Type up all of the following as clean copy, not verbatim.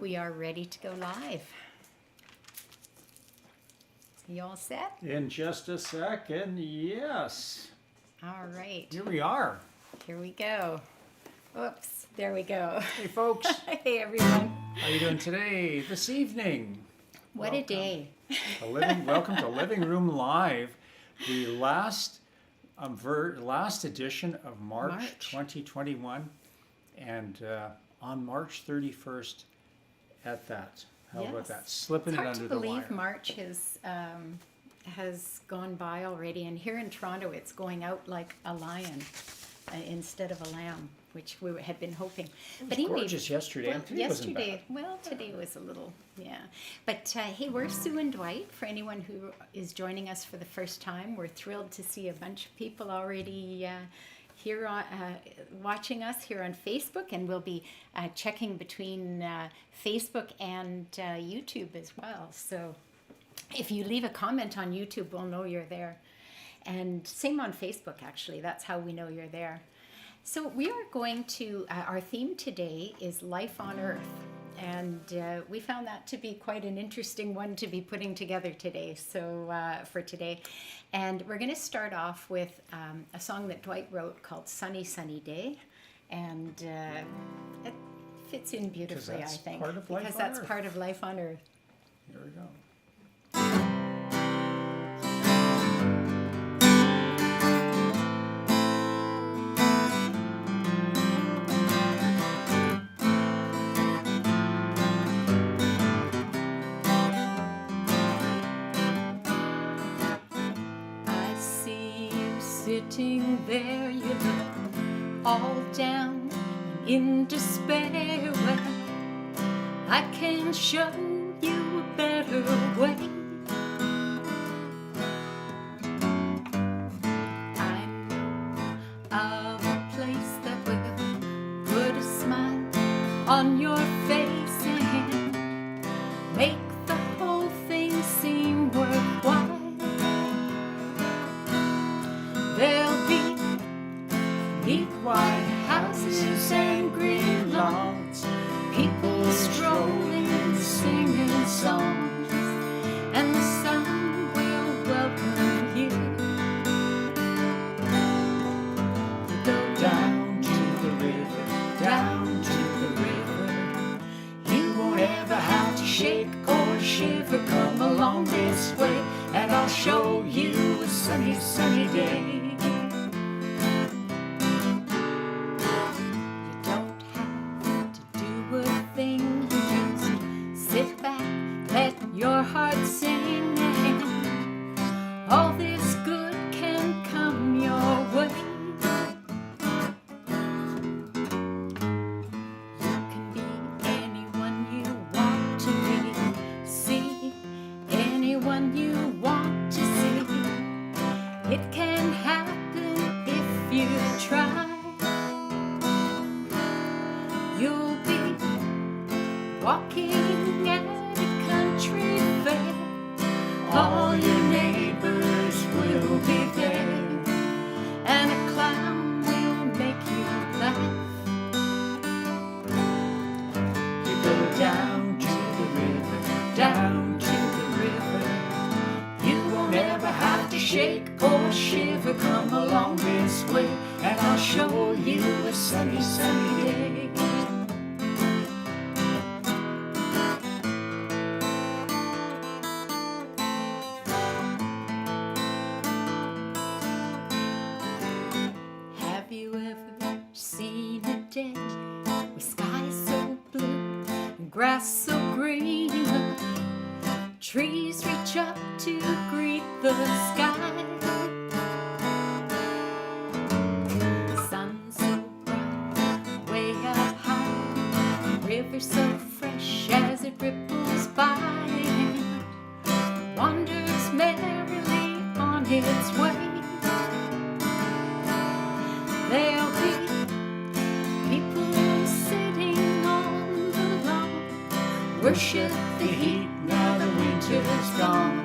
we are ready to go live. You all set? In just a second, yes. All right. Here we are. Here we go. Oops, there we go. Hey, folks. Hey, everyone. How are you doing today, this evening? What a day. Welcome to Livingroom Live, the last edition of March 2021, and on March 31st at that. How about that? Slipping it under the wire. It's hard to believe March has gone by already, and here in Toronto it's going out like a lion instead of a lamb, which we had been hoping. But anyway, gorgeous yesterday. Well, today was a little, yeah. But hey, we're Sue and Dwight. For anyone who is joining us for the first time, we're thrilled to see a bunch of people already here on, watching us here on Facebook, and we'll be checking between Facebook and YouTube as well. So if you leave a comment on YouTube, we'll know you're there. And same on Facebook, actually. That's how we know you're there. So we are going to, our theme today is Life on Earth. And we found that to be quite an interesting one to be putting together today, so for today. And we're going to start off with a song that Dwight wrote called Sunny, Sunny Day. And it fits in beautifully, I think. Because that's part of Life on Earth. Here we go. Sitting there, you look all down in despair. Well, I can show you a better way. I'm of a place that will put a smile on your face and make the whole thing seem worthwhile. There'll be neat white houses and green lawns, people strolling and singing songs, and the sun will welcome you. You go down to the river, down to the river. You won't ever have to shake or shiver. Come along this way, and I'll show you a sunny, sunny day. Your heart sing, and all this good can come your way. You can be anyone you want to be, see anyone you want to see. It can happen if you try. You'll be walking at country fair, all your neighbors will be there, and a clown will make you laugh. You go down to the river, down to the river. You won't ever have to shake or shiver. Come along this way, and I'll show you a sunny, sunny day. Grass so green, trees reach up to greet the sky. Sun so bright, way up high, river so fresh as it ripples by, and wanders merrily on its way. There'll be people sitting on the lawn, worship the heat now the winter's gone.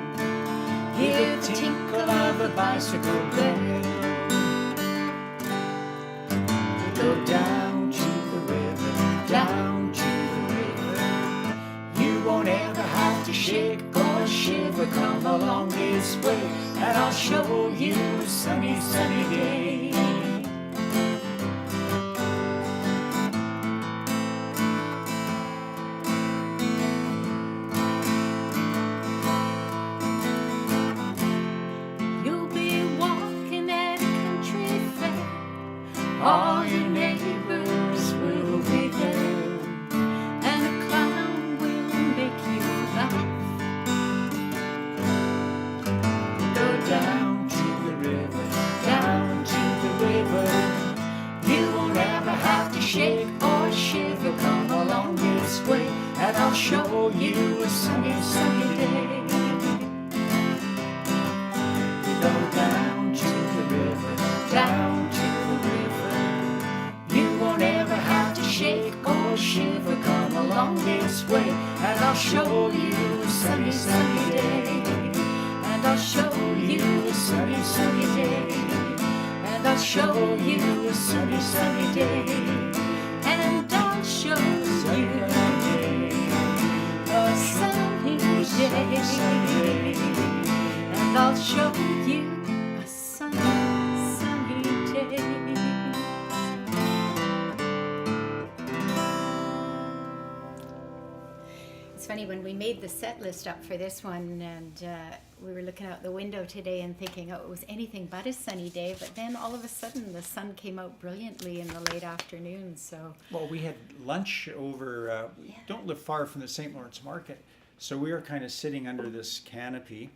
Hear the tinkle of a bicycle bell. We go down to the river, down to the river. come along this way, and I'll show you a sunny, sunny day. You'll be walking at a country fair. All your neighbors will be there, And a clown will make you laugh. go down to the river, down to the river. You won't ever have to shake or shiver. Come along this way, and I'll show you a sunny, sunny day. You go down to the river, down to the river. You won't ever have to shake or shiver. Come along this way, and I'll show you a sunny, sunny day. And I'll show you a sunny, sunny day. And I'll show you a sunny, sunny day. And I'll show you A sunny day. And I'll show you a sunny, sunny day. It's funny, when we made the set list up for this one, and we were looking out the window today and thinking, oh, it was anything but a sunny day, but then all of a sudden the sun came out brilliantly in the late afternoon, so Well, we had lunch over, we don't live far from the St. Lawrence Market, so we were kind of sitting under this canopy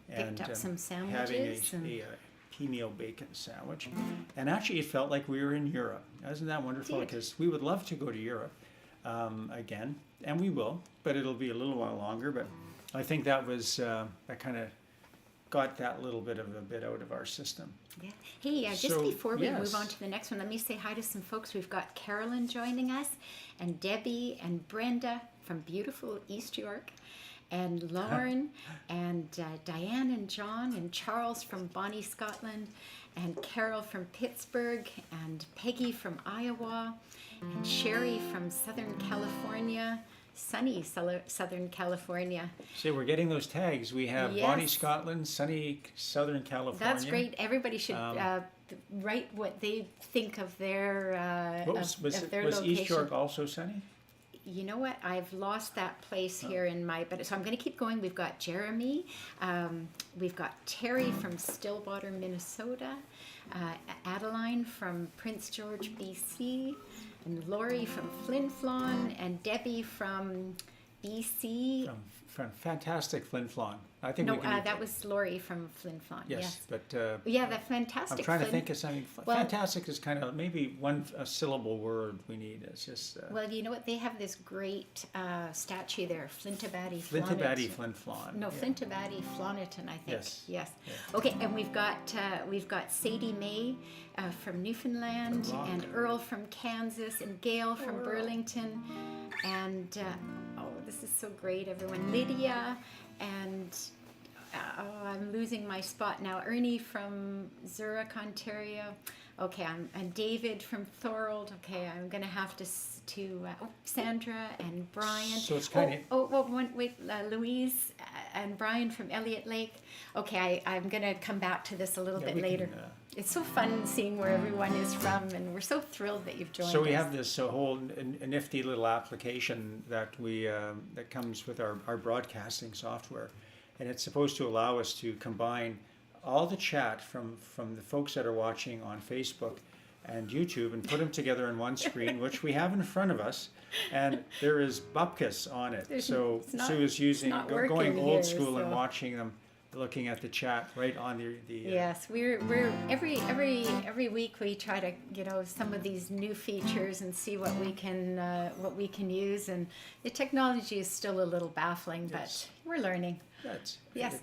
and picked up some having sandwiches. and- a pea meal bacon sandwich. And actually it felt like we were in Europe. Isn't that wonderful? Did. Because we would love to go to Europe again, and we will, but it'll be a little while longer. But I think that was, that kind of got that little bit of a bit out of our system. Yeah. Hey, just So, before we yes. move on to the next one, let me say hi to some folks. We've got Carolyn joining us, and Debbie and Brenda from beautiful East York, and Lauren, and Diane and John, and Charles from Bonnie, Scotland, and Carol from Pittsburgh, and Peggy from Iowa, and Sherry from Southern California, sunny Southern California. See, we're getting those tags. We have Bonnie, Yes. Scotland, sunny Southern California. That's great. Everybody should write what they think of their What was, of their was location. East York also sunny? You know what? I've lost that place here in my. But so I'm going to keep going. We've got Jeremy. We've got Terry from Stillwater, Minnesota. Adeline from Prince George, BC. And Lori from Flin Flon. And Debbie from BC. From fantastic Flin Flon. I think No, we can. that was Lori from Flin Flon. yes, but Yeah, that fantastic. I'm trying to Flin- think of something. Well- Fantastic is kind of maybe a syllable word we need. It's just Well, you know what? They have this great statue there, Flintabaddy Flintabaddy Flin Flon. No, yeah. Flintabaddy Floniton, I think. Yes. Yes. Yeah. Okay, and we've got Sadie May from Newfoundland, Good luck. and Earl from Kansas, and Gail from Earl. Burlington, and oh, this is so great, everyone. Lydia, and oh, I'm losing my spot now. Ernie from Zurich, Ontario. Okay, and David from Thorold. Okay, I'm gonna have to Sandra and Brian. So it's kind of Wait, Louise and Brian from Elliott Lake. Okay, I'm gonna come back to this a little Yeah, bit we can, later. It's so fun seeing where everyone is from, and we're so thrilled that you've joined us. So we have this whole nifty little application that we that comes with our broadcasting software, and it's supposed to allow us to combine all the chat from the folks that are watching on Facebook and YouTube and put them together in one screen, which we have in front of us, and there is bupkis on it. So it's not- Sue is using not going working old here, school and so- watching them, looking at the chat right on the Yes, we're every week we try to some of these new features and see what we can use, and the technology is still a little baffling, Yes. but we're learning. That's Yes.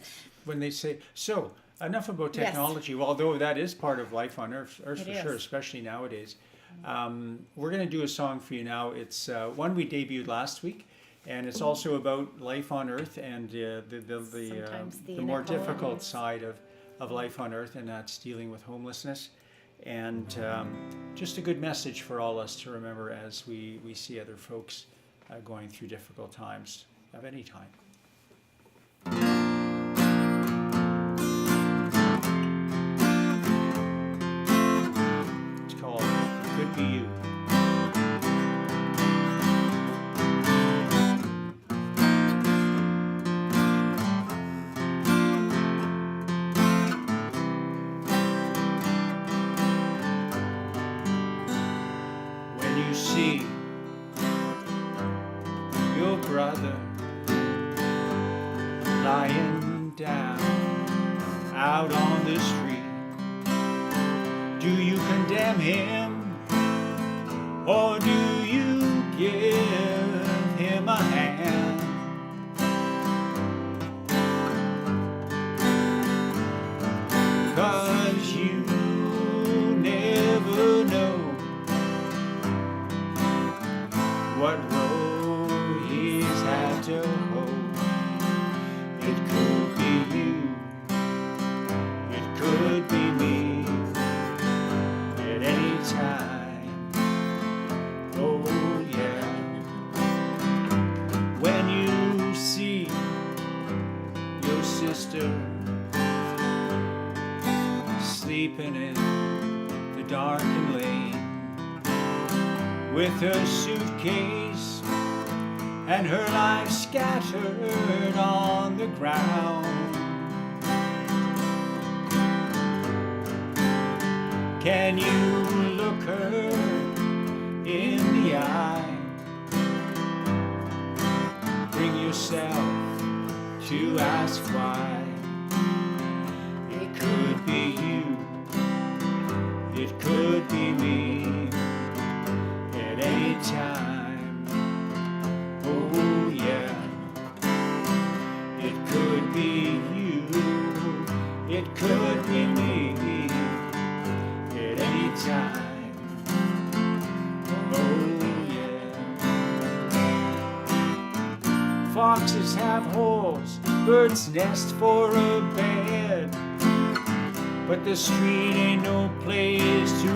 when they say so. Enough about Yes. technology. Although that is part of life on Earth It for sure, is. especially nowadays. We're going to do a song for you now. It's one we debuted last week, and it's also about life on Earth and Sometimes the more difficult inequalities. side of life on Earth, and that's dealing with homelessness. And just a good message for all us to remember as we see other folks going through difficult times of any time. brother lying down out on the street? Do you condemn him, or do you give him a hand? 'Cause you never know what road he's had to hoe. It could be you, it could be me, at any time. Oh yeah. When you see your sister sleeping in the darkened lane with her suitcase and her life scattered on the ground, can you look her in the eye? Bring yourself to ask why. It could be you, it could be me, at any time. Oh yeah. It could be you, it could be me, at any time. Oh yeah. Foxes have holes, birds nest for a bed, but the street ain't no place to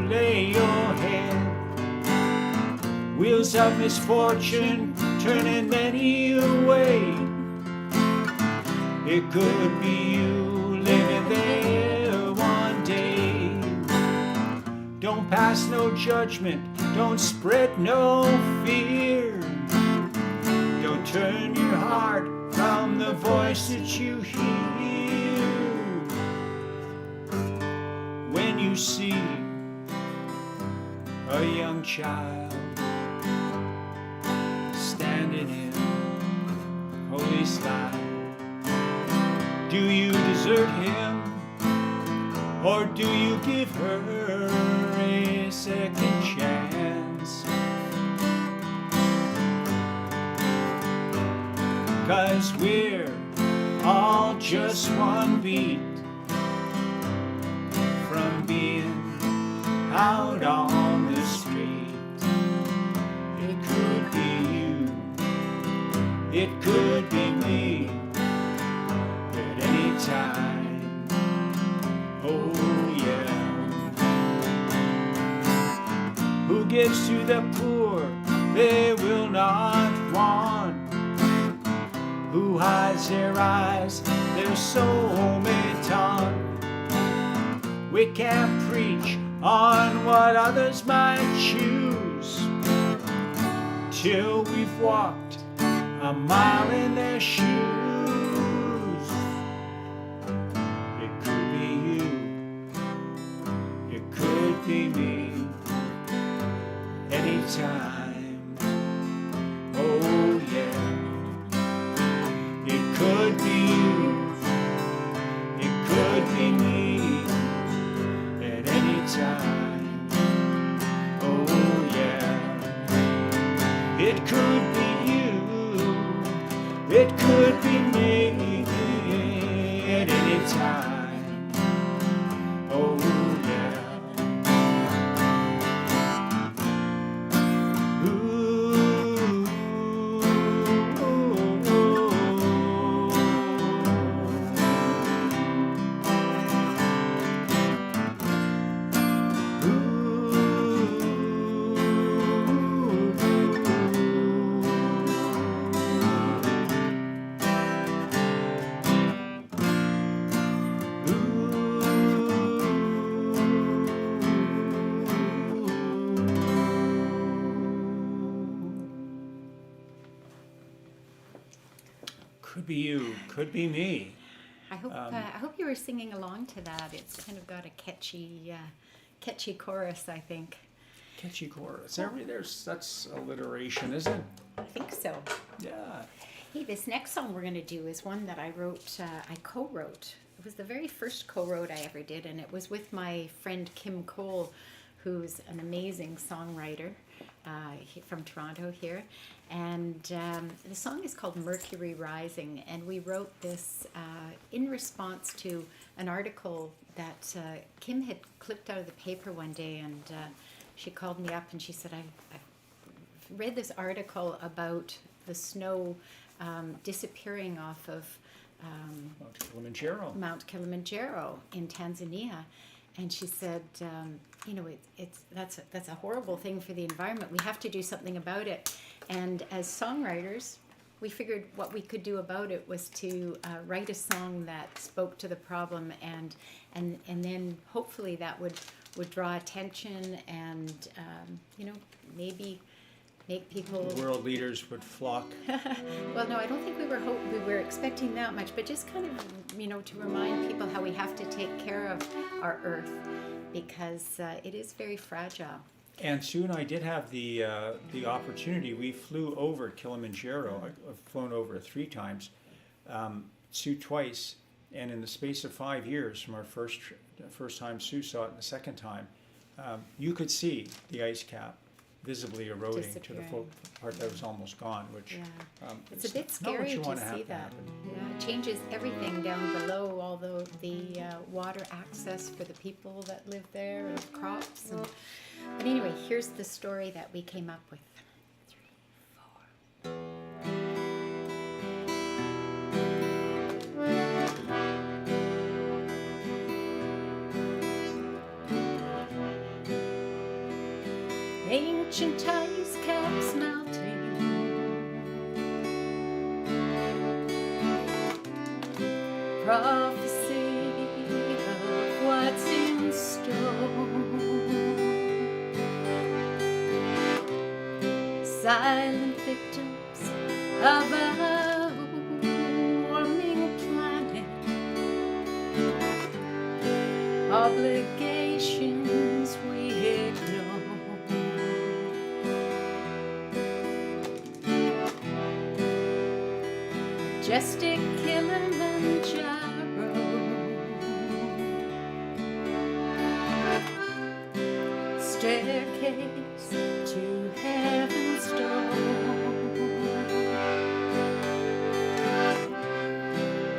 lay your head. Wheels of misfortune turning many away. It could be you living there one day. Don't pass no judgment, don't spread no fear. Don't turn your heart from the voice that you hear. When you see a young child standing in police line, do you desert him, or do you give her a second chance? 'Cause we're all just one beat from being out on the street. It could be you, it could be me, at any time. Oh yeah. Who gives to the poor they will not want? Who hides their eyes, their soul may taunt? We can't preach on what others might choose till we've walked a mile in their shoes. It could be you, it could be me, anytime. Oh yeah. It could be you, it could be me, at any time. Oh yeah. It could be you, it could be me, at any time. Oh yeah. Could be you, could be me. I hope you were singing along to that. It's kind of got a catchy chorus, I think. Catchy chorus. That's alliteration, isn't it? I think so. Yeah. Hey, this next song we're going to do is one that I wrote, I co-wrote. It was the very first co-wrote I ever did, and it was with my friend Kim Cole, who's an amazing songwriter from Toronto here. And the song is called Mercury Rising, and we wrote this in response to an article that Kim had clipped out of the paper one day, and she called me up and she said, I've read this article about the snow disappearing off of Mount Kilimanjaro in Tanzania. And she said, that's a horrible thing for the environment. We have to do something about it. And as songwriters, we figured what we could do about it was to write a song that spoke to the problem, and then hopefully that would draw attention and maybe make people. World leaders would flock. Well, no, I don't think we were expecting that much, but just kind of to remind people how we have to take care of our earth, because it is very fragile. And Sue and I did have the opportunity. We flew over Kilimanjaro. I've flown over it 3 times. Sue twice, and in the space of 5 years, from our first time Sue saw it, and the second time, you could see the ice cap visibly eroding to the full part that was almost gone, which it's a bit scary to see that. Yeah, it changes everything down below, although the water access for the people that live there and crops. But anyway, here's the story that we came up with. 3, 4. Ancient ice caps melting, prophecy of what's in store. Silent victims of a warming planet, obligations we ignore. Majestic Kilimanjaro, staircase to heaven's door.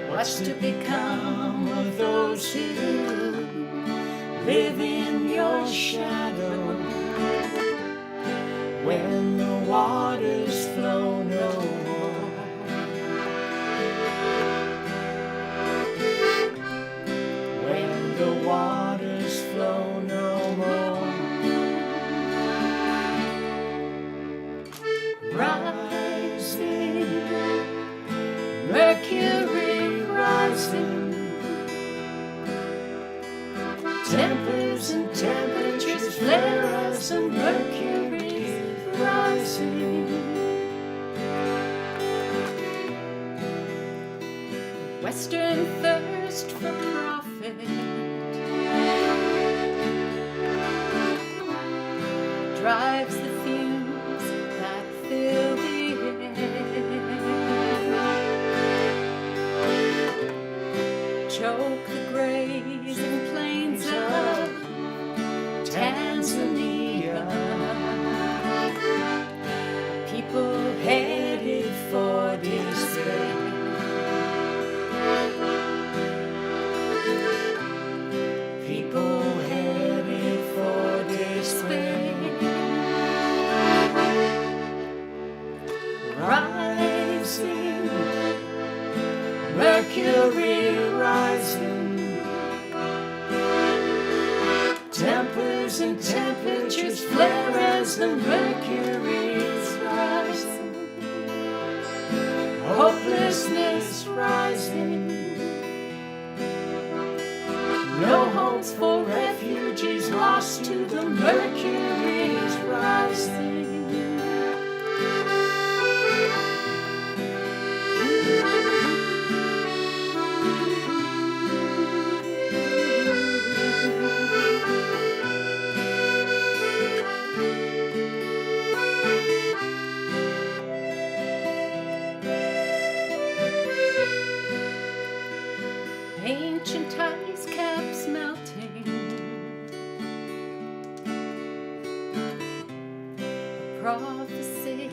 What's to become of those who live in your shadow when the waters flow no more? When the waters flow no more. Rising, Mercury rising, tempers and temperatures flare as the Mercury rising. Western thirst for profit drives the fumes that fill the air, choke the grazing plains of Tanzania, people headed for despair. People headed for despair. Rising, Mercury rising, tempers and temperatures flare as the Mercury's rising, hopelessness rising, no hopes for refugees lost to the Mercury's rising. say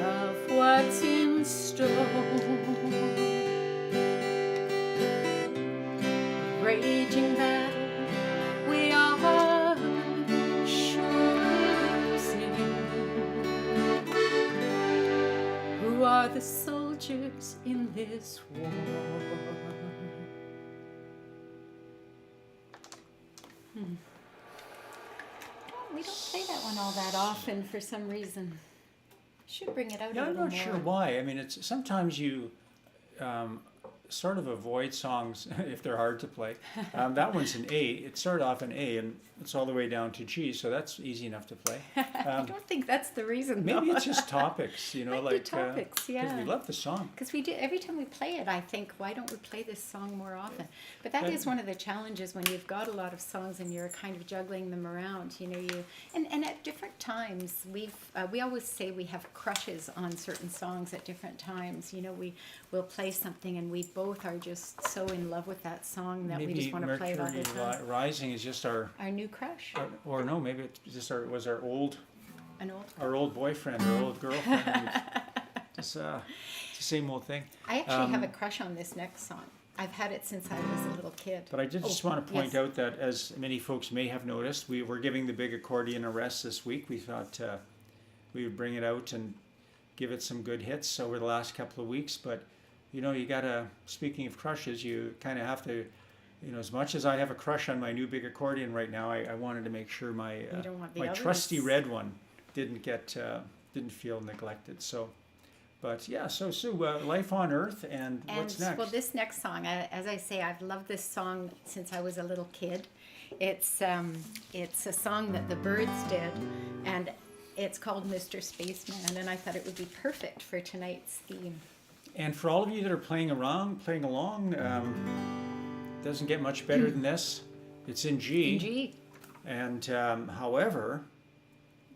of what's in store. Raging battle we are choosing. Who are the soldiers in this war? We don't play that one all that often for some reason. Should bring it out a Yeah, I'm little not more. sure why. I mean, it's sometimes you sort of avoid songs if they're hard to play. That one's an A. It started off in A and it's all the way down to G, so that's easy enough to play. I don't think that's the reason. Maybe though. it's just topics, you know, Might be like topics, because yeah. we love the song. Because we do, every time we play it, I think, why don't we play this song more often? But that is one of the challenges when you've got a lot of songs and you're kind of juggling them around, you know, and at different times, we always say we have crushes on certain songs at different times. You know, we'll play something and we both are just so in love with that song that we Maybe just want to play it all the Mercury time. Rising is just our New crush, or no, maybe it's just was our old an old. boyfriend or old girlfriend. Just it's the same old thing. I actually have a crush on this next song. I've had it since I was a little kid. But I did just want to point yes. out that, as many folks may have noticed, we were giving the big accordion a rest this week. We thought we would bring it out and give it some good hits over the last couple of weeks. But, you know, you got to, speaking of crushes, you kind of have to, you know, as much as I have a crush on my new big accordion right now, I wanted to make sure my You don't want the my others. trusty red one didn't feel neglected. So, but yeah, so Sue, Life on Earth, and what's next? Well, this next song, as I say, I've loved this song since I was a little kid. It's a song that the Byrds did, and it's called Mr. Spaceman, and I thought it would be perfect for tonight's theme. And for all of you that are playing along, doesn't get much better than this. It's in G. In G. And however,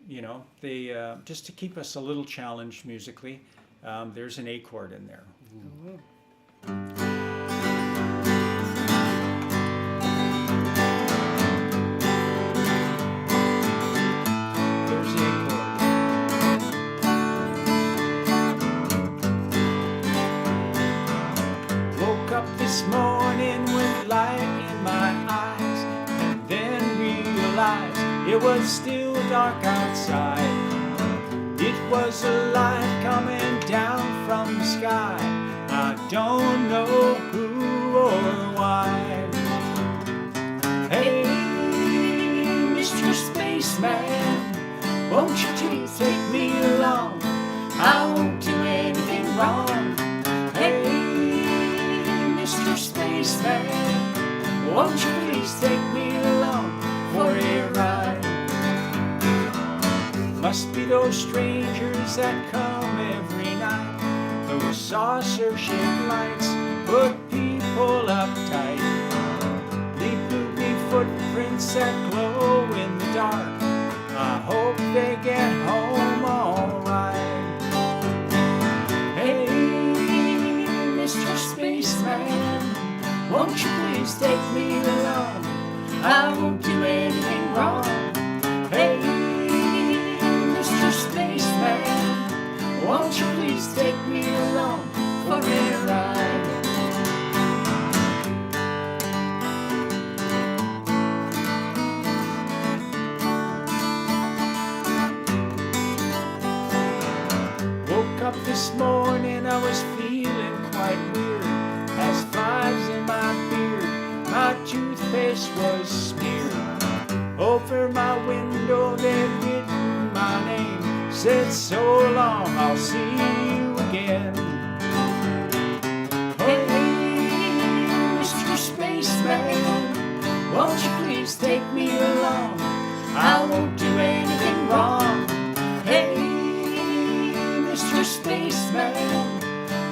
you know, they just to keep us a little challenged musically, there's an A chord in there. There's the A chord. Woke up this morning with light in my eyes, and then realized it was still dark outside. It was a light coming down from the sky. I don't know who or why. Hey, Mr. Spaceman, won't you please take me along? I won't do anything wrong. Hey, Mr. Spaceman, won't you please take me along for a ride? Must be those strangers that come every night. Those saucer-shaped lights put people uptight. Leave moving footprints that glow in the dark. I hope they get home alright. Hey, Mr. Spaceman, won't you please take me along? I won't do anything wrong. Hey, Mr. Spaceman, won't you please take me along for a ride? Woke up this morning, I was feeling quite weird. As flies in my beard, my toothpaste was smeared. Over my window they'd written my name, said so long, I'll see you again. Hey, Mr. Spaceman, won't you please take me along? I won't do anything wrong. Hey, Mr. Spaceman,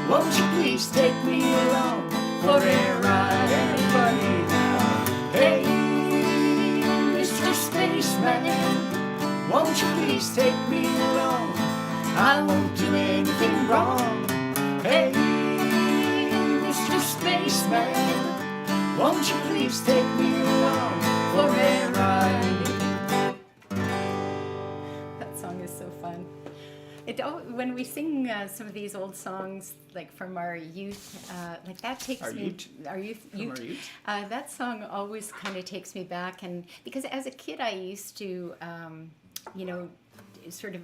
won't you please take me along for a ride? Everybody now. Hey, Mr. Spaceman, won't you please take me along? I won't do anything wrong. Hey, Mr. Spaceman, won't you please take me along for a ride? That song is so fun. When we sing some of these old songs, like from our youth, like that takes Our me. youth? Our youth. From our youth? That song always kind of takes me back, and because as a kid I used to, sort of,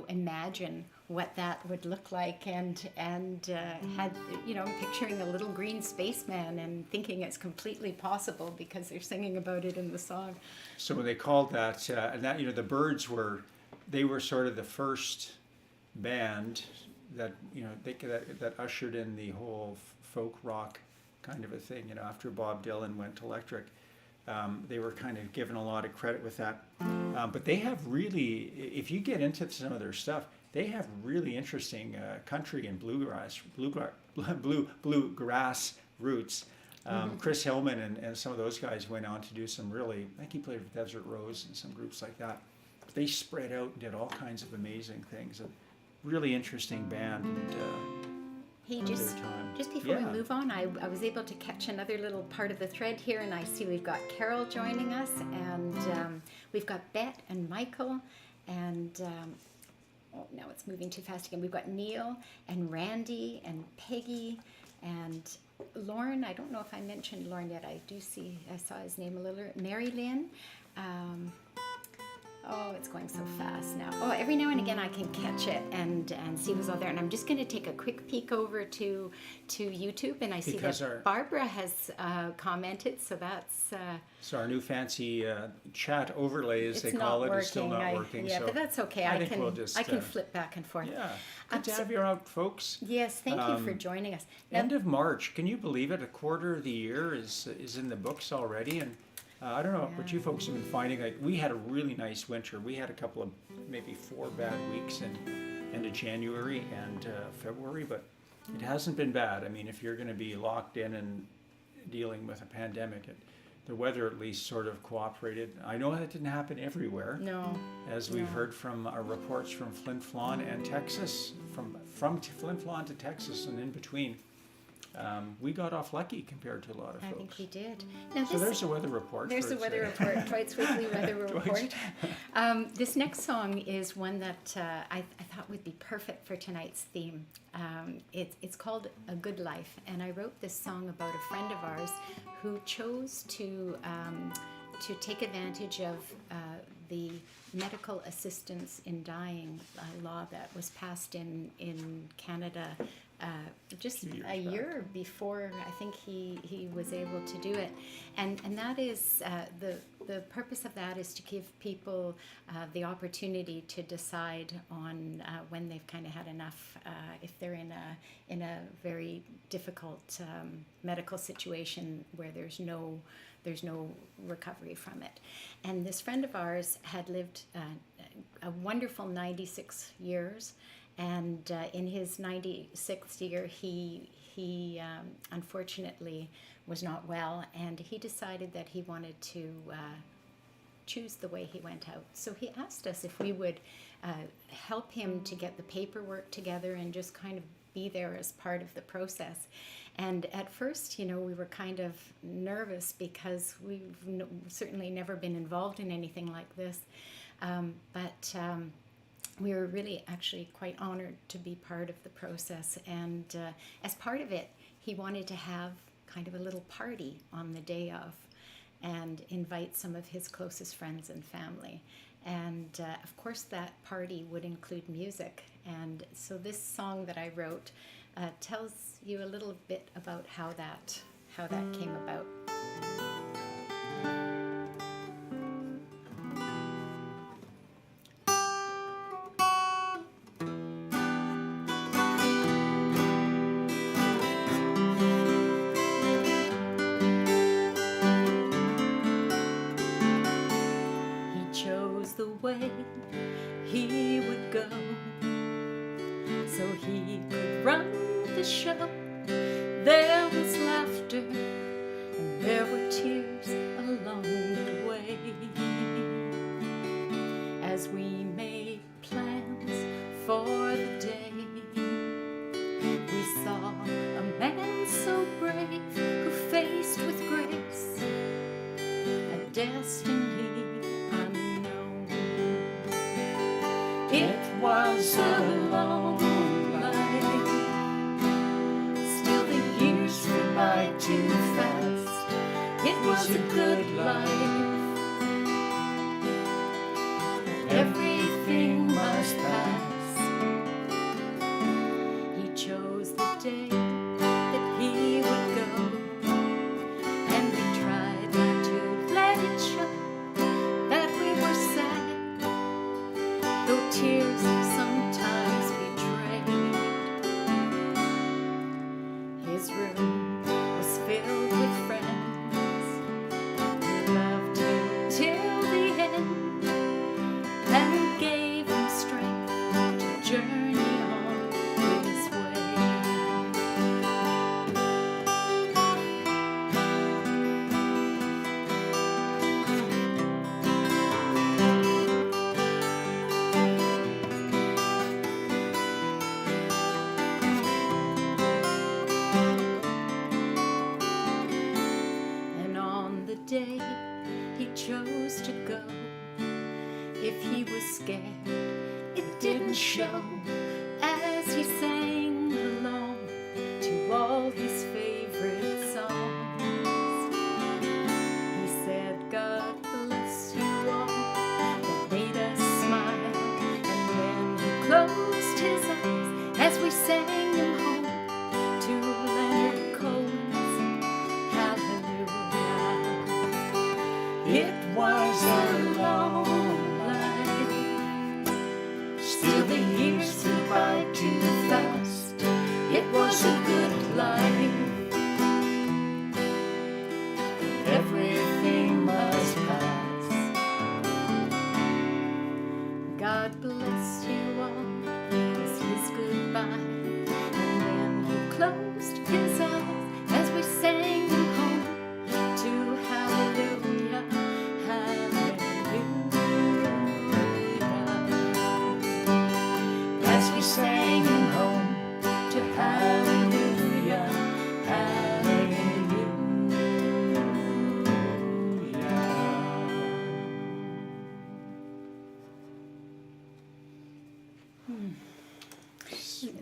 imagine what that would look like, and had, I'm picturing a little green spaceman and thinking it's completely possible because they're singing about it in the song. So when they called that, and that, the Byrds they were sort of the first band that, that ushered in the whole folk rock kind of a thing, after Bob Dylan went electric. They were kind of given a lot of credit with that. But they have really, if you get into some of their stuff, they have really interesting country and bluegrass roots. Chris Hillman and some of those guys went on to do some really, I think he played with Desert Rose and some groups like that. But they spread out and did all kinds of amazing things. A really interesting band. And, Hey, just before we move on, I was able to catch another little part of the thread here, and I see we've got Carol joining us, and we've got Bet and Michael, and now it's moving too fast again. We've got Neil and Randy and Peggy and Lauren. I don't know if I mentioned Lauren yet. I saw his name a little. Mary Lynn. Oh, it's going so fast now. Oh, every now and again I can catch it and see who's all there. And I'm just going to take a quick peek over to YouTube, and I see that Barbara has commented, so that's... So our new fancy chat overlay, as they call it, is still not working. Yeah, so but that's okay. I can flip back and forth. Yeah, good to have you out, folks. Yes, thank you for joining us. End of March, can you believe it? A quarter of the year is in the books already, and I don't know what you folks have been finding. Like, we had a really nice winter. We had a couple of maybe 4 bad weeks in end of January and February, but it hasn't been bad. I mean, if you're going to be locked in and dealing with a pandemic, the weather at least sort of cooperated. I know that didn't happen everywhere. No. As we've heard from our reports from Flin Flon and Texas, from Flin Flon to Texas and in between. We got off lucky compared to a lot of folks. I think we did. Now so there's a weather report. There's a weather report, Dwight's weekly weather report. This next song is one that I thought would be perfect for tonight's theme. It's called A Good Life, and I wrote this song about a friend of ours who chose to take advantage of the medical assistance in dying law that was passed in Canada just a year before I think he was able to do it, and that is the purpose of that is to give people the opportunity to decide on when they've kind of had enough, if they're in a very difficult medical situation where there's no recovery from it. And this friend of ours had lived a wonderful 96 years, and in his 96th year he unfortunately was not well, and he decided that he wanted to choose the way he went out. So he asked us if we would help him to get the paperwork together and just kind of be there as part of the process. And at first, we were kind of nervous because we've certainly never been involved in anything like this. But we were really actually quite honored to be part of the process. And as part of it, he wanted to have kind of a little party on the day of and invite some of his closest friends and family. And of course that party would include music. And so this song that I wrote tells you a little bit about how that came about. He would go so he could run the show. There was laughter and there were tears along the way as we made plans for the day. We saw a man so brave who faced with grace a destiny. It was was a long life. Still the years flew by too fast. It was a good life. Everything must pass. He chose the day that he would go, and we tried not to let it show that we were sad, though tears sometimes betrayed. His room was filled with friends who loved him till the end and gave him strength to journey on his way. And on the day he chose to go, if he was scared, it didn't show, as he sang along to all his favorite songs. He said, God bless you all, that made us smile. And then he closed his eyes as we sang him home to Leonard Cohen's Hallelujah. It was a long life. Still the years flew by too fast. It was a good life. Everything must pass. God bless you all was his goodbye. And then he closed his eyes as we sang him home to Hallelujah, Hallelujah. As we sang him home to Hallelujah, Hallelujah.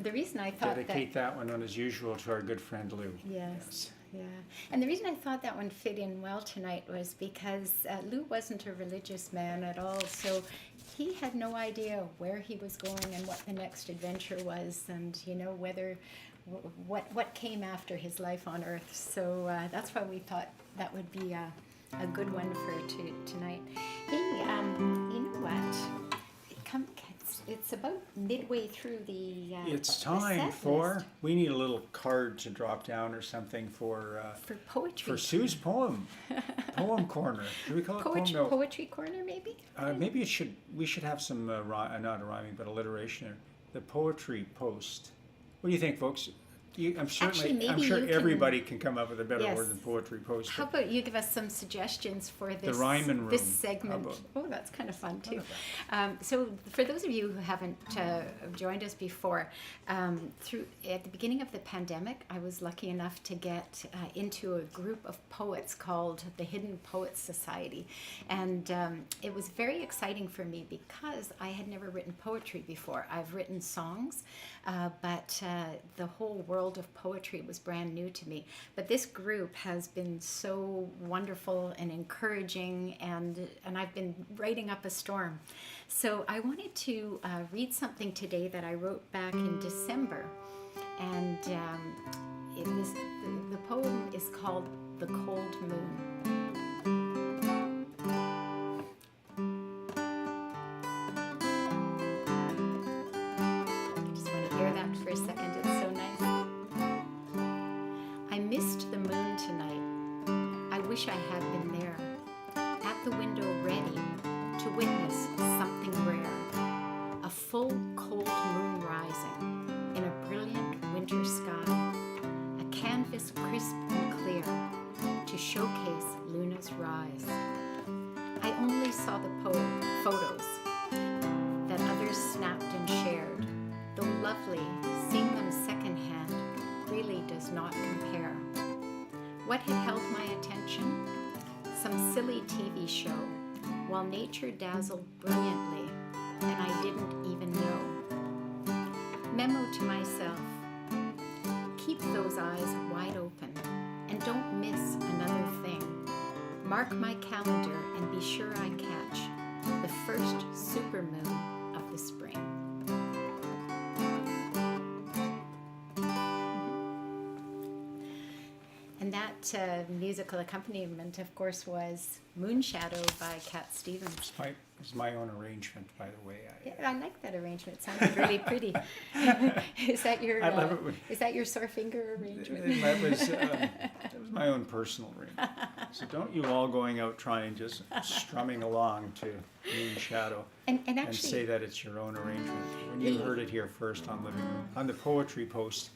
The reason I thought Dedicate that one on as usual to our good friend Lou. Yes, yeah. And the reason I thought that one fit in well tonight was because Lou wasn't a religious man at all, so he had no idea where he was going and what the next adventure was, and whether what came after his life on Earth. So that's why we thought that would be a good one for tonight. Hey, you know what? It's about midway through the. It's the time set for. list We need a little card to drop down or something for poetry. for Sue's poem corner. Do we call it Poetry, poem? No. poetry corner, maybe. Maybe it should. We should have some not a rhyming, but alliteration. The poetry post. What do you think, folks? I'm sure maybe you can- everybody can come up with a better Yes. word than poetry post. How about you give us some suggestions for this rhymin' room. this How segment? about- Oh, that's kind of fun too. So for those of you who haven't joined us before, at the beginning of the pandemic, I was lucky enough to get into a group of poets called the Hidden Poets Society, and it was very exciting for me because I had never written poetry before. I've written songs, but the whole world of poetry was brand new to me. But this group has been so wonderful and encouraging, and I've been writing up a storm. So I wanted to read something today that I wrote back in December, and the poem is called "The Cold Moon." For a second, it's so nice. I missed the moon tonight. I wish I had been there, at the window ready to witness something rare. A full cold moon rising in a brilliant winter sky. A canvas crisp and clear to showcase Luna's rise. I only saw the photos that others snapped and shared. Though lovely, seeing them secondhand really does not compare. What had held my attention? Some silly TV show, while nature dazzled brilliantly, and I didn't even know. Memo to myself. Keep those eyes wide open and don't miss another thing. Mark my calendar and be sure I catch the first supermoon of the spring. And that musical accompaniment, of course, was Moonshadow by Cat Stevens. It's my own arrangement, by the way. Yeah, I like that arrangement. It sounded really pretty. Is that your I love it. is that your sore finger arrangement? That was my own personal arrangement. So don't you all going out trying just strumming along to Moonshadow And and actually, say that it's your own arrangement. When you heard it here first on Livingroom, on the Poetry Post,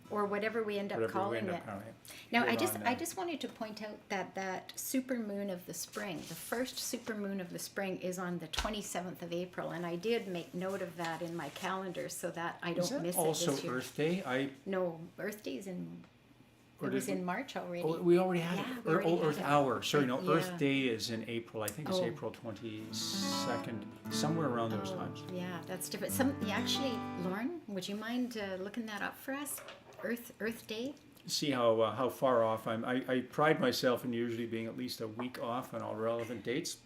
or whatever we end up whatever we calling end it. up calling it. Now, Put I it just on, I just wanted to point out that supermoon of the spring, the first supermoon of the spring, is on the 27th of April, and I did make note of that in my calendar so that I Is don't that miss also it this year. Earth Day? No, Earth Day's in. Or It was did we- in March already. Oh, we already had Yeah, it. we already had Earth it. Hour. Sorry, no, Yeah. Earth Day is in April. I think it's Oh. April 22nd, somewhere around those Oh, times. yeah, that's different. Actually, Lauren, would you mind looking that up for us? Earth Day. See how far off I pride myself in usually being at least a week off on all relevant dates.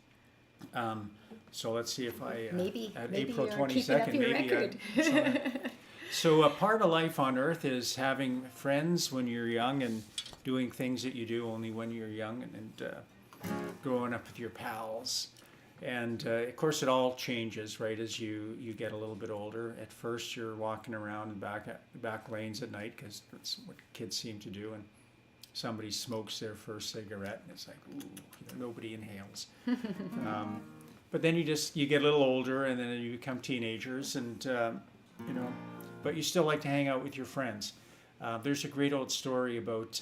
So let's see if I Maybe at April you're keeping up 22nd, your maybe. record. So a part of life on Earth is having friends when you're young and doing things that you do only when you're young, and growing up with your pals. And of course, it all changes, right, as you get a little bit older. At first, you're walking around in back lanes at night because that's what kids seem to do. And somebody smokes their first cigarette, and it's like, ooh, nobody inhales. But then you get a little older, and then you become teenagers, and but you still like to hang out with your friends. There's a great old story about.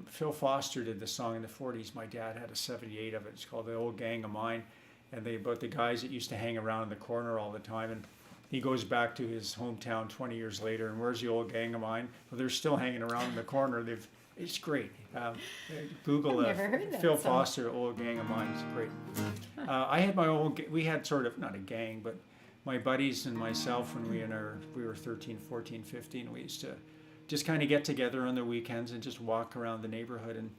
Phil Foster did the song in the 40s. My dad had a 78 of it. It's called The Old Gang of Mine. And about the guys that used to hang around in the corner all the time. And he goes back to his hometown 20 years later. And where's the old gang of mine? Well, they're still hanging around in the corner. It's great. Google I've never heard that Phil song. Foster, Old Gang of Mine. It's great. I had my own, we had sort of, not a gang, but my buddies and myself when we were 13, 14, 15, we used to just kind of get together on the weekends and just walk around the neighborhood, and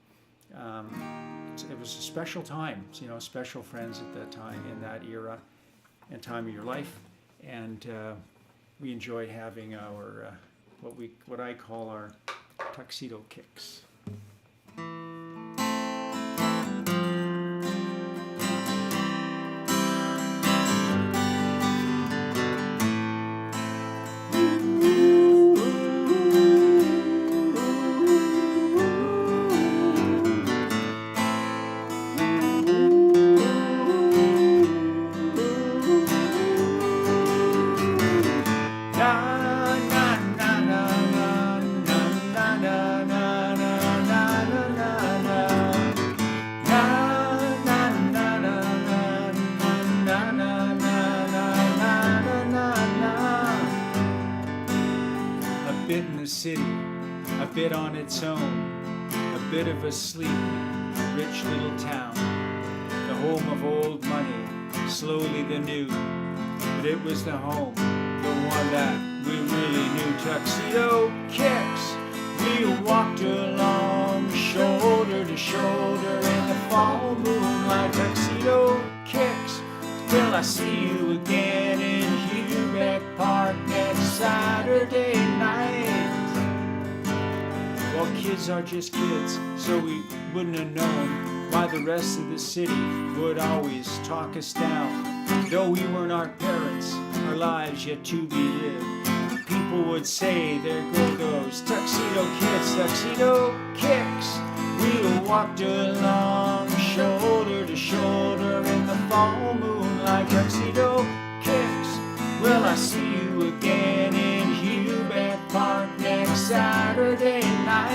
it was a special time, special friends at that time, in that era and time of your life, and we enjoyed having our what I call our Tuxedo Kicks. City, a bit on its own, a bit of a sleepy, rich little town, the home of old money, slowly the new, but it was the home, the one that we really knew. Tuxedo Kicks, we walked along shoulder to shoulder in the fall moonlight. Tuxedo Kicks, will I see you again in Hubeck Park next Saturday night? Well, kids are just kids, so we wouldn't have known why the rest of the city would always talk us down. Though we weren't our parents, our lives yet to be lived, people would say, there go those Tuxedo Kids, Tuxedo Kicks. We walked along shoulder to shoulder in the fall moonlight. Tuxedo Kicks, will I see you again in Hubeck Park next Saturday night?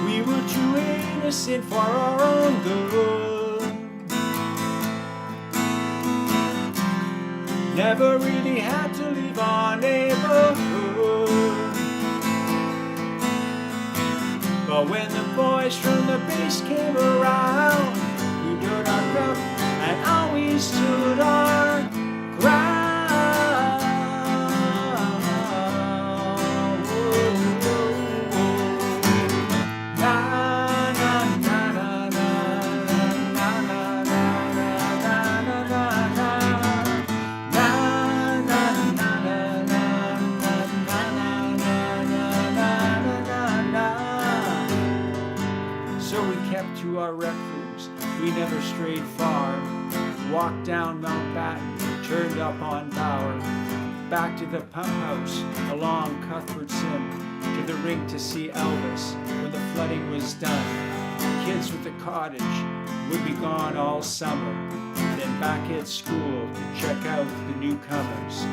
We were too innocent for our own good, never really had to leave our neighborhood. But when the boys from the base came around, we did our belt and always stood our ground. strayed far. Walked down Mount Batten, turned up on Bower. Back to the pump house, along Cuthbert Sim, to the rink to see Elvis when the flooding was done. Kids with the cottage would be gone all summer. Then back at school to check out the newcomers.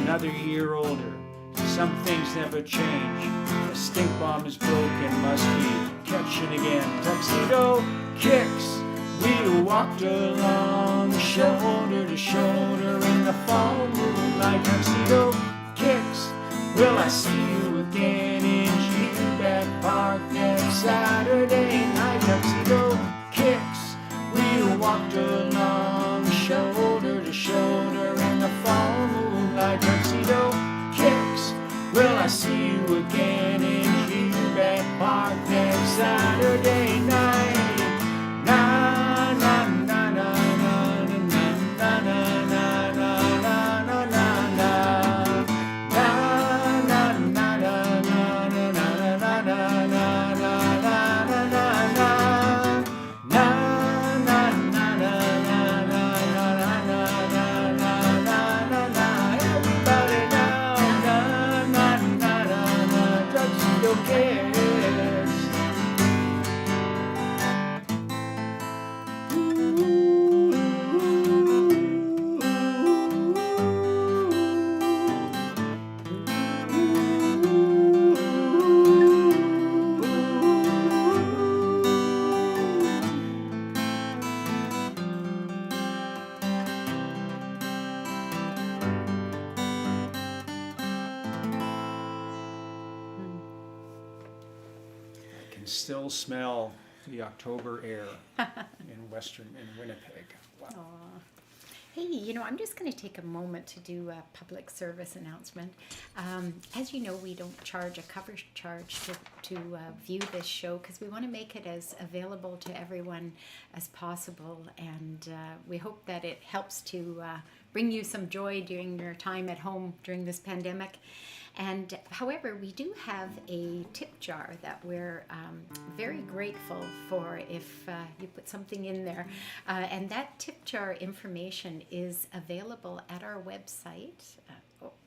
Another year older, some things never change. A stink bomb is broken, must be catching again. Tuxedo Kicks, we walked along shoulder to shoulder in the fall moonlight. Tuxedo Kicks, will I see you again in G-Bag Park next Saturday night? Tuxedo Kicks, we walked along shoulder to shoulder in the fall moonlight. Tuxedo Kicks, will I see you again in G-Bag Park next Saturday night? Na na na na na na na na na na na na na na na na na everybody now, na na na na na, Tuxedo Kicks. Can still smell the October air in Winnipeg. Wow. Aw. Hey, you know, I'm just going to take a moment to do a public service announcement. As you know, we don't charge a cover charge to view this show because we want to make it as available to everyone as possible, and we hope that it helps to bring you some joy during your time at home during this pandemic. And however, we do have a tip jar that we're very grateful for if you put something in there. And that tip jar information is available at our website.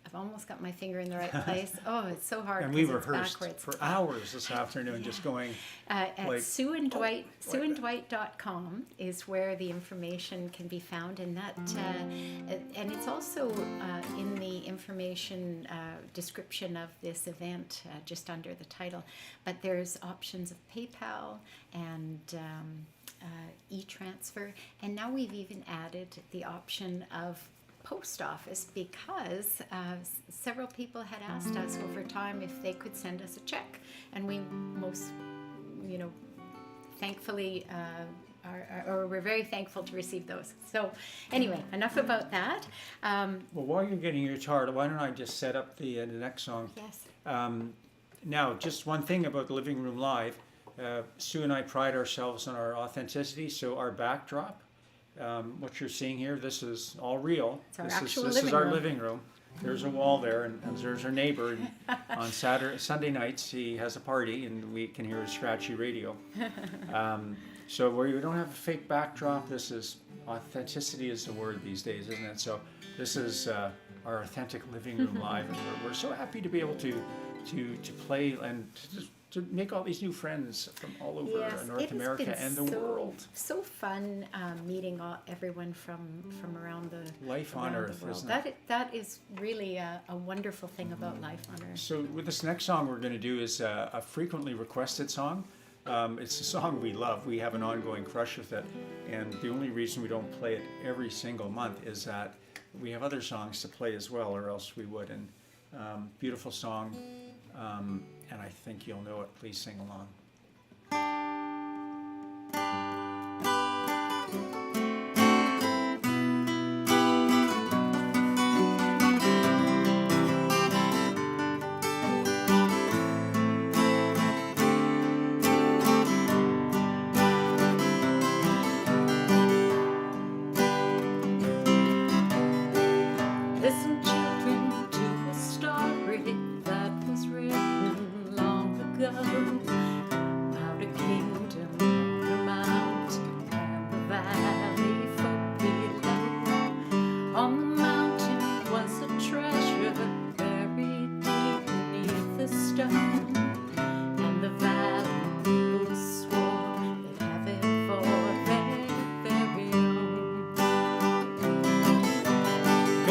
I've almost got my finger in the right place. Oh, it's so hard. And we 'cause it's rehearsed backwards. for hours this afternoon, just going. At like, Sue and Dwight, oh, SueandDwight.com is where the information can be found, and that, and it's also in the information description of this event, just under the title. But there's options of PayPal and e-transfer, and now we've even added the option of post office because several people had asked us over time if they could send us a check, and we most, you know, thankfully we're very thankful to receive those. So anyway, enough about that. Well, while you're getting your chart, why don't I just set up the next song? Yes. Now, just one thing about the Living Room Live. Sue and I pride ourselves on our authenticity, so our backdrop, what you're seeing here, this is all real. It's our this actual is living our room. living room. There's a wall there, and there's our neighbor. And on Sunday nights, he has a party, and we can hear his scratchy radio. So where you don't have a fake backdrop, this is authenticity is the word these days, isn't it? So this is our authentic Living Room Live, and we're so happy to be able to play and to make all these new friends from all over North America and the world. So fun meeting everyone from around the Life on around Earth, the world. isn't it? That is really a wonderful thing about Life on Earth. So with this next song we're going to do is a frequently requested song. It's a song we love. We have an ongoing crush with it, and the only reason we don't play it every single month is that we have other songs to play as well, or else we would. And beautiful song, and I think you'll know it. Please sing along. Listen, children, to a story that was written long ago about a kingdom on a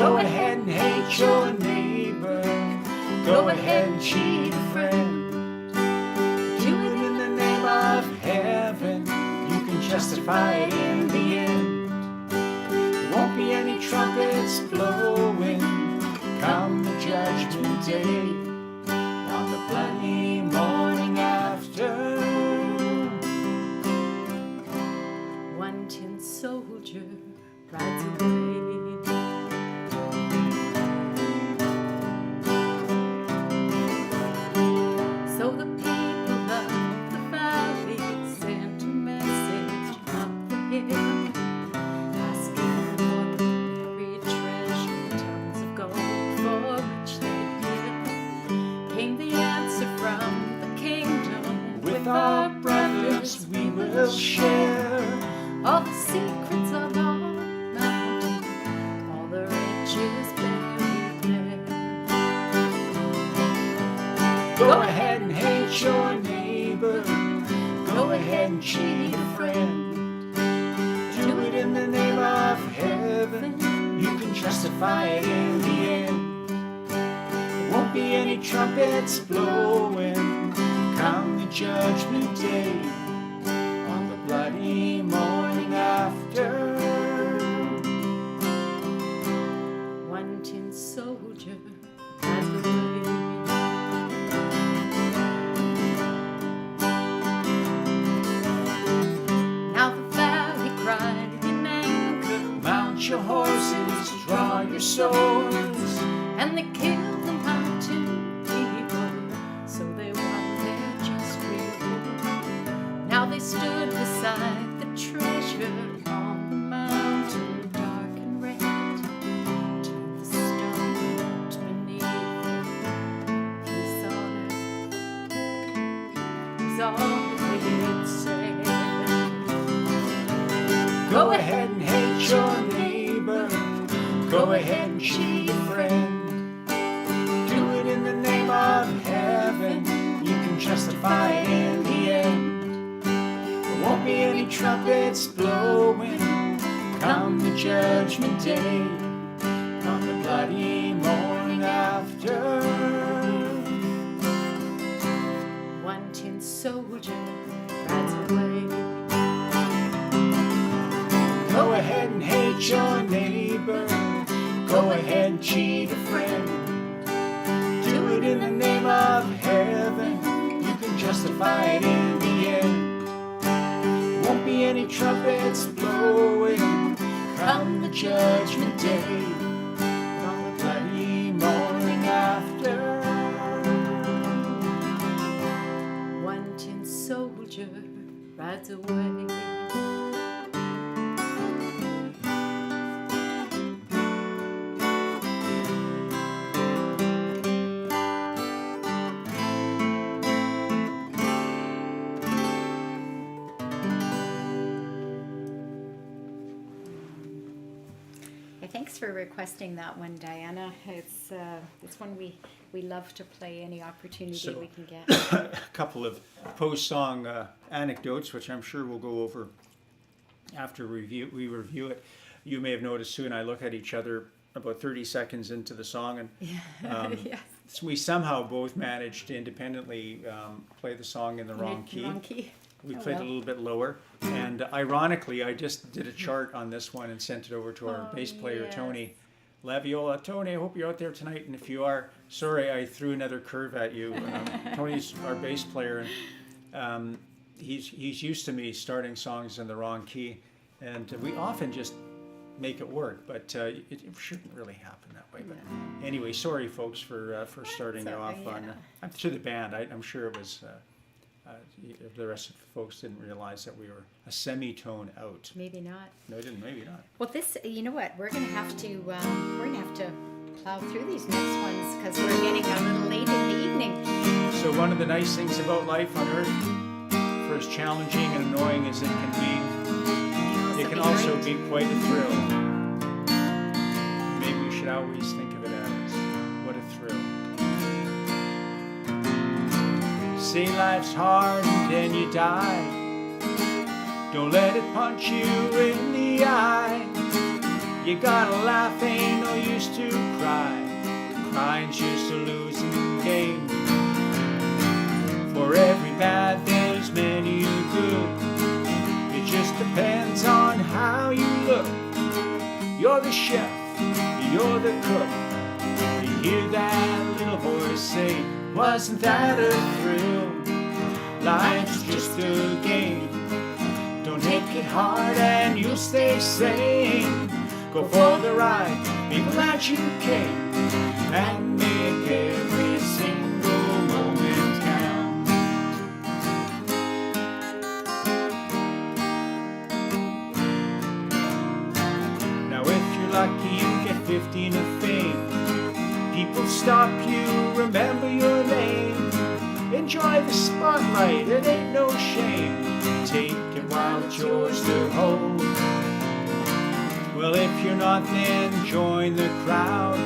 Go ahead and hate your neighbor. Go ahead and cheat a friend. Do it in the name of heaven. You can justify it in the end. There won't be any trumpets blowing come the judgment day on the bloody morning after. One tin soldier rides away. So the people of the valley sent a message up the hill, asking for the buried treasure, tons of gold for which they'd give. Came the answer from the kingdom, With our brothers we will share all the secrets of our mountain, all the riches buried there. Go ahead and hate your neighbor. Go ahead and cheat a friend. Do it in the name of heaven. You can justify it in the end. There won't be any trumpets blowing come the judgment day on the bloody morning after. One tin soldier rides away. Now the valley cried in anger, Mount your horses, draw your swords. and they killed the mountain people, so they won their just reward. Now they stood beside the treasure on the mountain, dark and red, till the stone beneath peace on earth was all it said. Go ahead and hate your neighbor. Go ahead and cheat a friend. Do it in the name of heaven. You can justify it in the end. There won't be any trumpets blowing come the judgment day on the bloody morning after. One tin soldier rides away. Go ahead and hate your neighbor. Go ahead and cheat a friend. Do it in the name of heaven. You can justify it in the end. There won't be any trumpets blowing come the judgment day on the bloody morning after. One tin soldier rides away. Thanks for requesting that one, Diana. It's one we love to play any opportunity So- we can get. A couple of post-song anecdotes, which I'm sure we'll go over after we review it. You may have noticed Sue and I look at each other about 30 seconds into the song, and Yes. we somehow both managed to independently play the song in the wrong key. Wrong key. We Oh, played well. a little bit lower, and ironically, I just did a chart on this one and sent it over to our Oh, bass player, yes. Tony Laviola. Tony, I hope you're out there tonight, and if you are, sorry I threw another curve at you. Tony's our bass player, and he's used to me starting songs in the wrong key, and we often just make it work, but it shouldn't really happen that way. But anyway, sorry folks for starting it off okay, on to the band. I'm sure it was. The rest of the folks didn't realize that we were a semitone out. Maybe not. No, they didn't. Maybe not. Well, this, you know what? We're gonna have to plow through these next ones because we're getting a little late in the evening. So one of the nice things about life on Earth, for as challenging and annoying as it can be, it can also be quite a thrill. Maybe we should always think of it as what a thrill. Say life's hard and then you die. Don't let it punch you in the eye. You gotta laugh, ain't no use to cry. Crying's just a losing game. For every bad, there's many good. It just depends on how you look. You're the chef, you're the cook. You hear that little voice say, wasn't that a thrill? Life's just a game. Don't take it hard and you'll stay sane. Go for the ride, be glad you came, and make every single moment count. Now if you're lucky you get 15 of fame. People stop you, remember your name. Enjoy the spotlight, it ain't no shame. Take it while it's yours to hold. Well, if you're not, then join the crowd.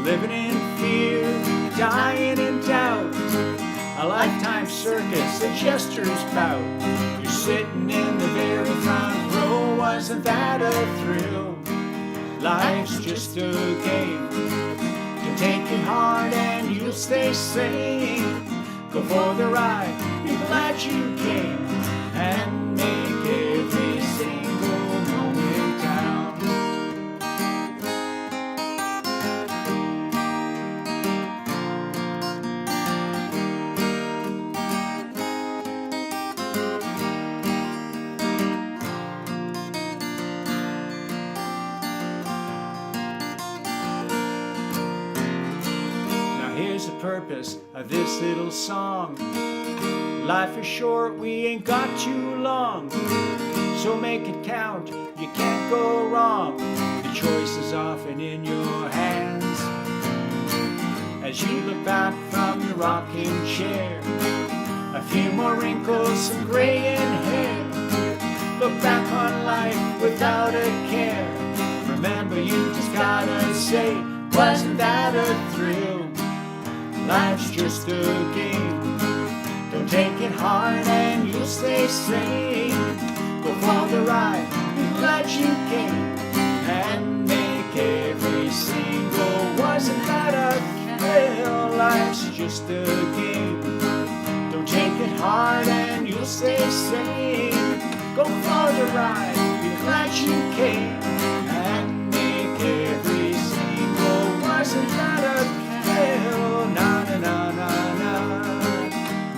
Living in fear, dying in doubt. A lifetime circus, a jester's bout. You're sitting in the very front row. Wasn't that a thrill? Life's just a game. Don't take it hard and you'll stay sane. Go for the ride, be glad you came, and make every single moment count. Now here's the purpose of this little song. Life is short, we ain't got too long. So make it count, you can't go wrong. The choice is often in your hands. As you look back from your rocking chair, a few more wrinkles, some gray in hair. Look back on life without a care. Remember you just gotta say, wasn't that a thrill? Life's just a game. Don't take it hard and you'll stay sane. Go for the ride, be glad you came, and make every single. Wasn't that a thrill? Life's just a game. Don't take it hard and you'll stay sane. Go for the ride, be glad you came, and make every single. Wasn't that a thrill? Na na na na na.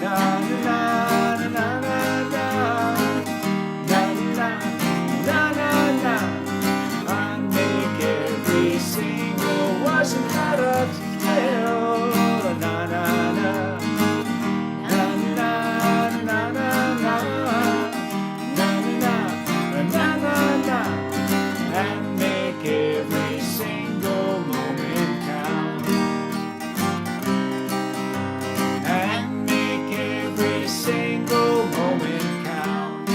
Na na na na na na. Na na na na na. I make every single. Wasn't that a thrill? Na na na. Na na na na na. Na na na na na. And make every single moment count. And make every single moment count.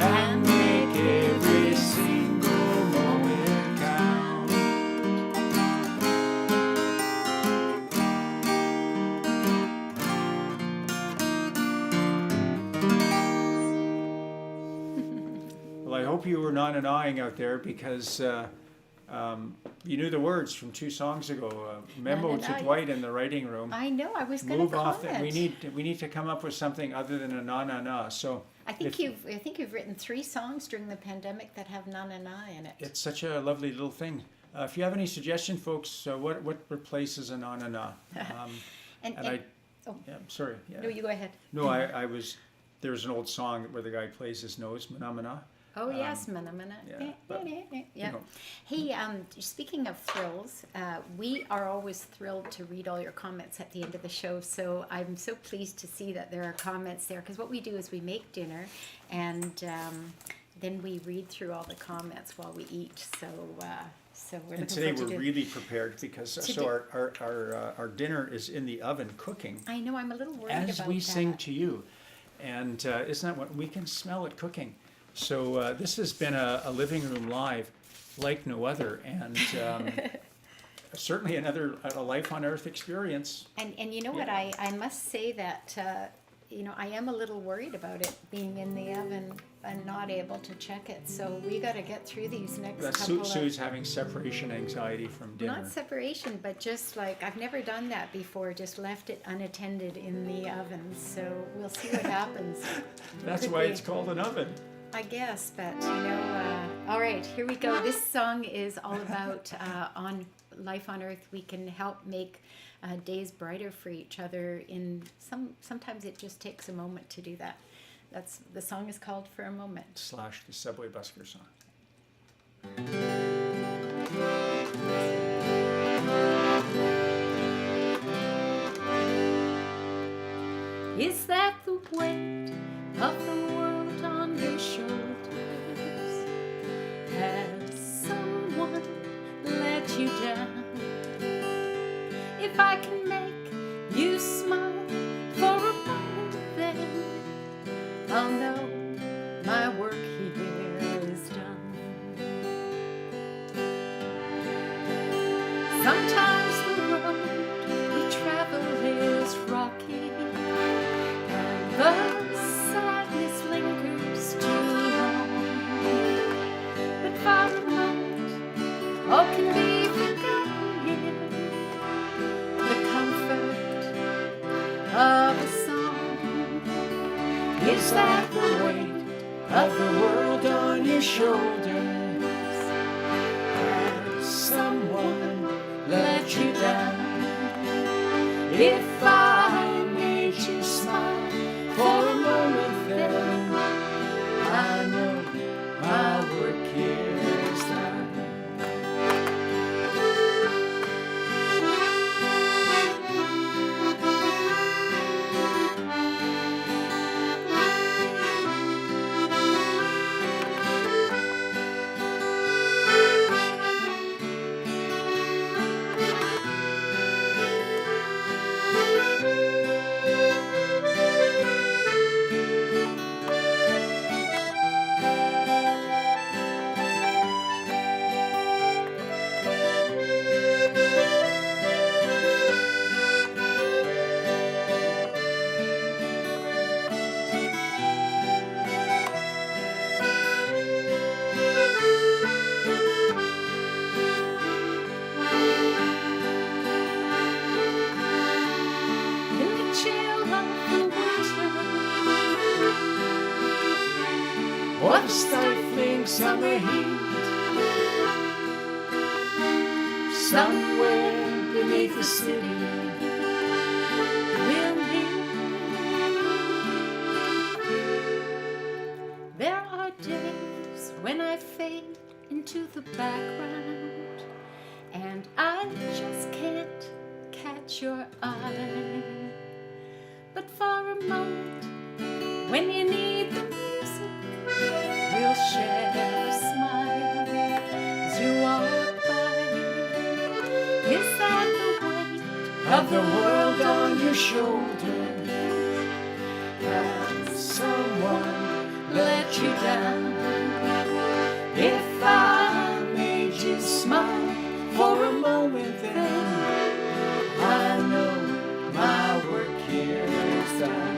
And make every single moment count. Well, I hope you were not an awing out there because you knew the words from 2 songs ago. Memo to Dwight in the writing room. I know, I was going to Move off. comment. We need to come up with something other than a na na na. So I think if- you've written 3 songs during the pandemic that have na na na in it. it's such a lovely little thing. If you have any suggestion, folks, what replaces a na na na? And And I, oh. yeah, sorry. Yeah. no, you go ahead. No, I was. There's an old song where the guy plays his nose, mana. Oh yes, mana mana. yeah, but, Yeah. know. Hey, speaking of thrills, we are always thrilled to read all your comments at the end of the show. So I'm so pleased to see that there are comments there, because what we do is we make dinner, and then we read through all the comments while we eat. So we're And looking today forward we're to really prepared because so our dinner is in the oven cooking I know, I'm a little worried as about we that. sing to you, and isn't that what we can smell it cooking? So this has been a living room live like no other, and certainly a life on earth experience. And you know what, Yeah. I must say that I am a little worried about it being in the oven and not able to check it. So we got to get through these next couple of... Sue's having separation anxiety from dinner. Not separation, but just like, I've never done that before, just left it unattended in the oven. So we'll see what happens. That's why it's called an oven. I guess, but all right, here we go. This song is all about on life on Earth. We can help make days brighter for each other. Sometimes it just takes a moment to do that. The song is called For a Moment. / the Subway Busker song. Is that the weight of the world on your shoulders? Has someone let you down? If I can make you smile for a moment, then I'll know my work here is done. Sometimes the road we travel is rocky, and the sadness lingers too long. But for a moment, all can be forgotten here. The comfort of a song. Is that the weight of the world on your shoulders? Has someone let you down? If I made you smile for a moment, then I know my work here is done. What a stifling summer heat. Somewhere beneath the city we'll meet. There are days when I fade into the background, and I just can't catch your eye. But for a moment, when you need the music, we'll share a smile as you walk by. Is that the weight of the world on your shoulders? Has someone let you down? If I made you smile for a moment, then I know my work here is done.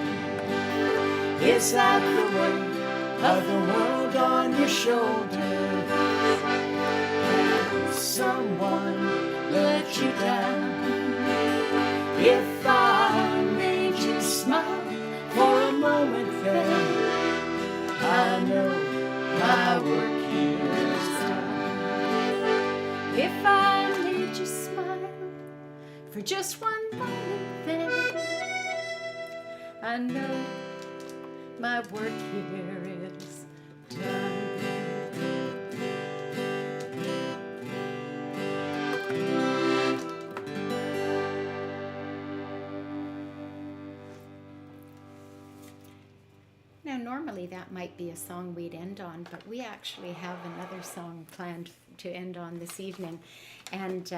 Is that the weight of the world on your shoulders? Has someone let you down? If I made you smile for a moment, then I know my work here is done. If I made you smile for just one moment, then I know my work here is done. Now, normally that might be a song we'd end on, but we actually have another song planned to end on this evening, and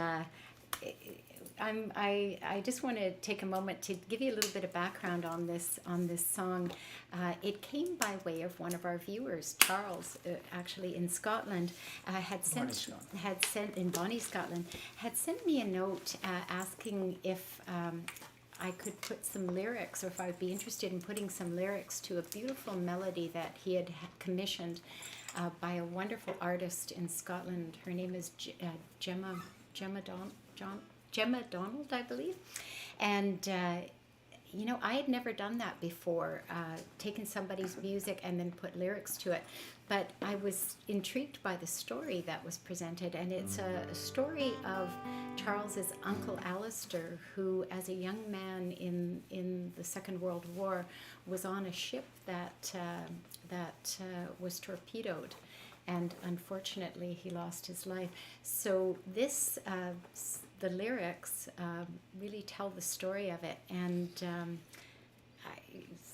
I just want to take a moment to give you a little bit of background on this song. It came by way of one of our viewers, Charles, actually in Scotland, had sent in Bonnie, Scotland, had sent me a note asking if I could put some lyrics, or if I'd be interested in putting some lyrics to a beautiful melody that he had commissioned by a wonderful artist in Scotland. Her name is Gemma Donald, I believe. And you know, I had never done that before, taken somebody's music and then put lyrics to it. But I was intrigued by the story that was presented, and it's a story of Charles's uncle Alastair, who, as a young man in the Second World War, was on a ship that was torpedoed, and unfortunately he lost his life. So this, the lyrics really tell the story of it, and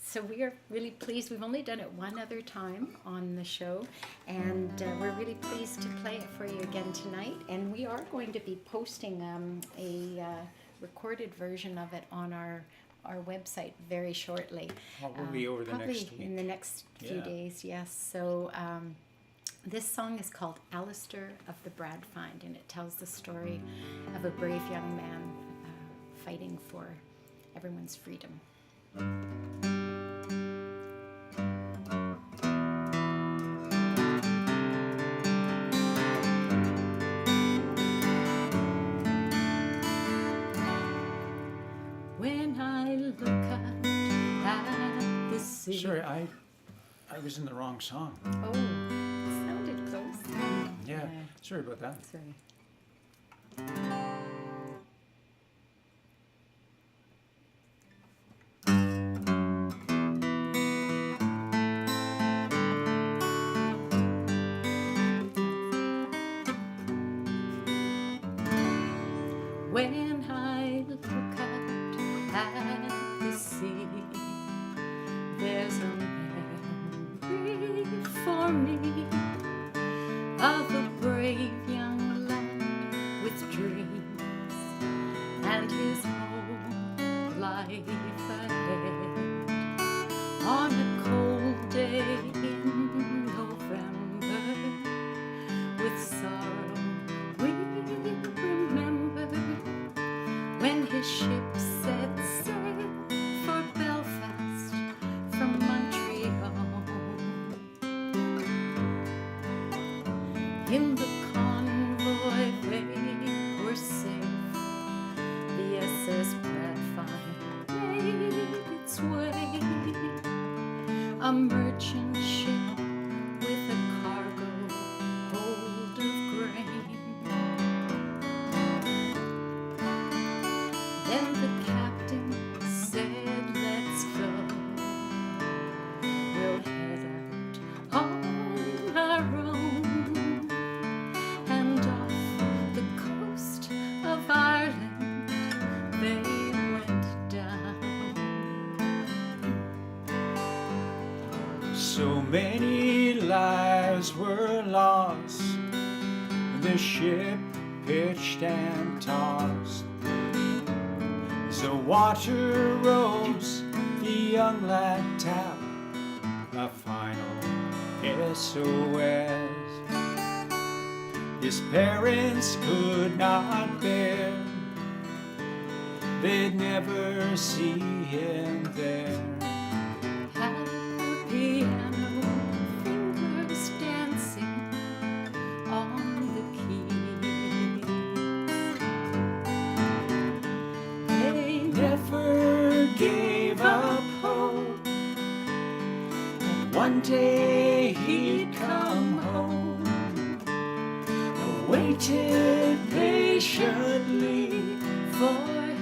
so we are really pleased. We've only done it one other time on the show, and we're really pleased to play it for you again tonight. And we are going to be posting a recorded version of it on our website very shortly. Probably over the probably next week. in the next few days, yes. So this song is called Alastair of the Bradfyne, and it tells the story of a brave young man fighting for everyone's freedom. When I look up at the sea. Sorry, I was in the wrong song. Oh, it sounded close. Yeah, sorry about that. Sorry. When I look out at the sea, there's a memory for me of a brave young lad with dreams and his whole life ahead. On a cold day in November, with sorrow we remember when his ship set sail for Belfast from Montreal. In the convoy they were safe. The SS Bradfyne made its way, a merchant ship with a cargo hold of grain. Then the captain said, "Let's go. We'll head out on our own." And off the coast of Ireland they went down. So many lives were lost, the ship pitched and tossed. The water rose, the young lad tapped a final SOS. His parents could not bear, they'd never see him there. At the piano, fingers dancing on the keys. They Never gave up hope, and one day he'd come home. Waited patiently for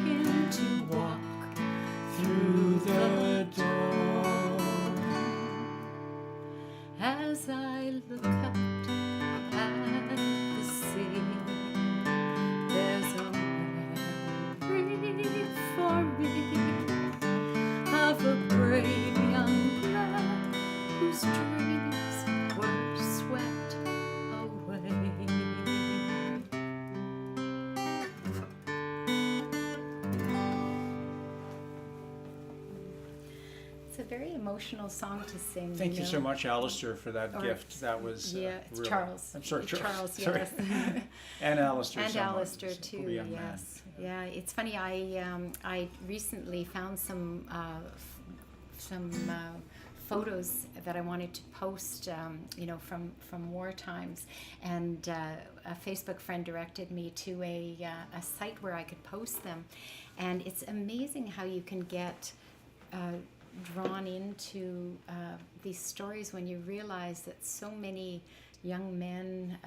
him to walk through the door. as I look out at the sea. There's a memory for me of a brave young lad whose dreams were swept away. It's a very emotional song to sing. Thank you know. so much, Alastair, for that Or- gift. That was Yeah, it's really- Charles. I'm sorry, Charles, Sorry. yes. And Alastair. And someone, Alastair a too, young man. yes. Yeah, it's funny. I recently found some photos that I wanted to post, from war times, and a Facebook friend directed me to a site where I could post them, and it's amazing how you can get drawn into these stories when you realize that so many young men,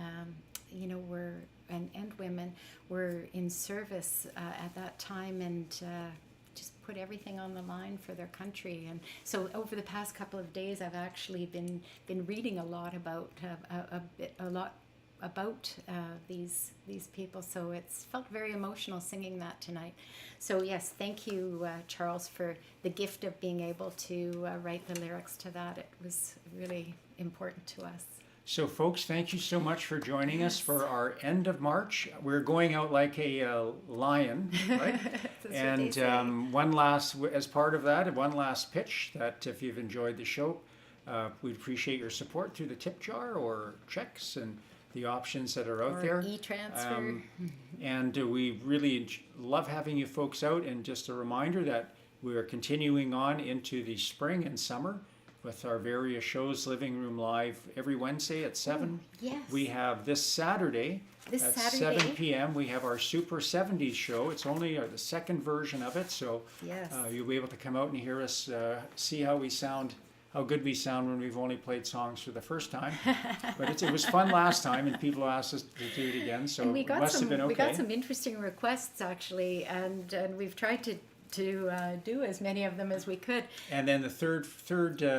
were and women were in service at that time, and just put everything on the line for their country. And so over the past couple of days, I've actually been reading a lot about these people. So it's felt very emotional singing that tonight. So yes, thank you, Charles, for the gift of being able to write the lyrics to that. It was really important to us. So, folks, thank you so much for joining us for our end of March. We're going out like a lion, right? And one last, as part of that, one last pitch that if you've enjoyed the show, we'd appreciate your support through the tip jar or checks and the options that are out Or there. e-transfer. And we really love having you folks out. And just a reminder that we are continuing on into the spring and summer with our various shows, Livingroom Live every Wednesday at 7. Yes. We have this Saturday at 7 p.m. We have our Super 70s show. It's only the second version of it, so Yes. You'll be able to come out and hear us see how we sound, how good we sound when we've only played songs for the first time. But it was fun last time, and people asked us to do it again, so And it must have been okay. we got some interesting requests actually, and we've tried to do as many of them as we could. And then the third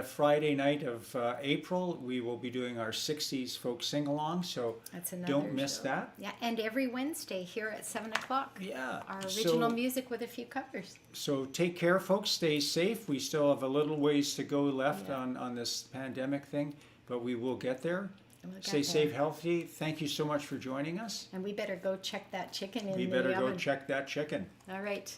Friday night of April, we will be doing our 60s folk sing-along, so That's another don't miss show. that. Yeah, and every Wednesday here at 7 o'clock. Yeah. Our original music with a few covers. So take care, folks. Stay safe. We still have a little ways to go left Yeah. on this pandemic thing, but we will get there. We'll get Stay there. safe, healthy. Thank you so much for joining us. And we better go check that chicken in We the better oven. go check that chicken. All right.